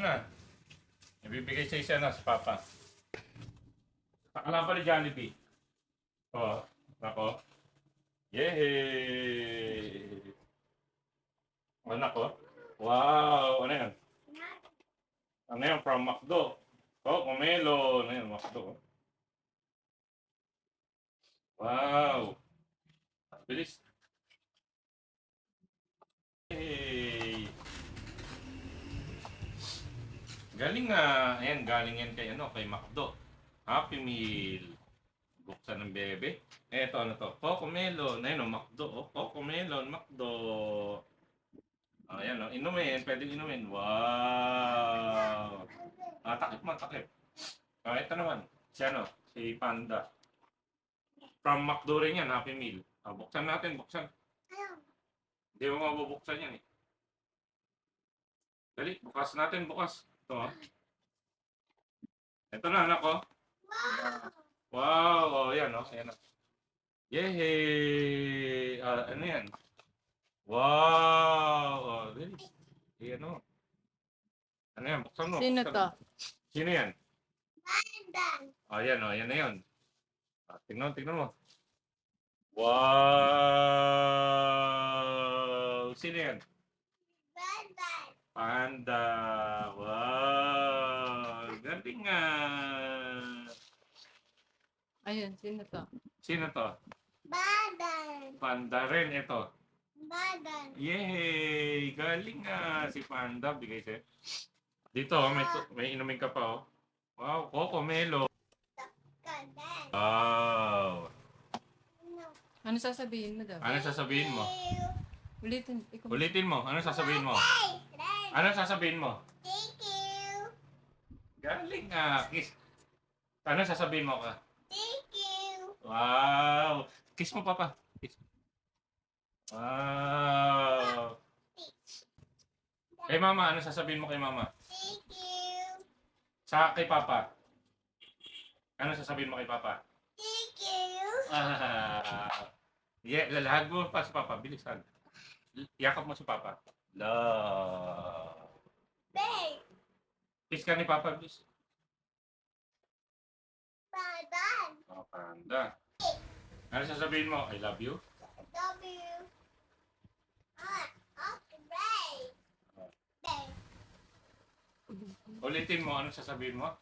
Ano? Ibibigay sa isa na si Papa. Alam pa ni Jollibee. Oh, ako. Yehey! Anak ko. Wow! Ano yan? Ano yan? From McDo. Oh, Pomelo. Ano yan? McDo. Wow! Bilis. Yay! Galing nga. Ayan, galing yan kay ano, kay McDo. Happy Meal. Buksan ng bebe. Eto, ano to? Coco Melon. Ayun, oh, McDo. Oh, Coco Melon, McDo. Ayan, oh, inumin. Pwedeng inumin. Wow! Takip mo, takip. Ito naman. Si ano? Si Panda. From McDo rin yan, Happy Meal. Buksan natin, buksan. Hindi mo mabubuksan yan eh. Dali, bukas natin, bukas. Ito, oh. Ito na, anak ko. Wow! Oh, yan, oh. Ayan, oh. Yehey! Ano yan? Wow! Oh, dali. Ayan, oh. Ano yan? Buksan mo. Sino buksan to? mo. Sino yan? Ayan, oh. Ayan na yun. Tingnan mo. Wow! Sino yan? Panda. Wow! Galing nga. Ayun, sino to? Sino to? Panda rin ito. Yay! Galing nga si Panda. Bigay sa'yo. Dito, may inumin ka pa, oh. Wow, Coco Melo. Wow! Ano sasabihin mo daw? Ano sasabihin mo? Ulitin. Ulitin mo. Ano sasabihin mo? Ano sasabihin mo? Galing nga. Kiss. Ano sasabihin mo ka? Wow! Kiss mo, Papa. Kiss. Wow! Kay Mama, ano sasabihin mo kay Mama? Kay Papa. Ano sasabihin mo kay Papa? Lalahag mo pa si Papa. Bilis, hag. Yakap mo si Papa. Love. Kiss ka ni Papa, bilis. Oh, Panda. Ano sasabihin mo? I love you? Ulitin mo, ano sasabihin mo?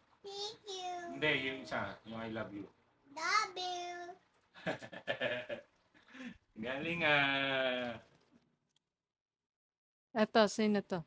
Hindi, yung isa, yung I love you. Galing ah. Eto, sino to?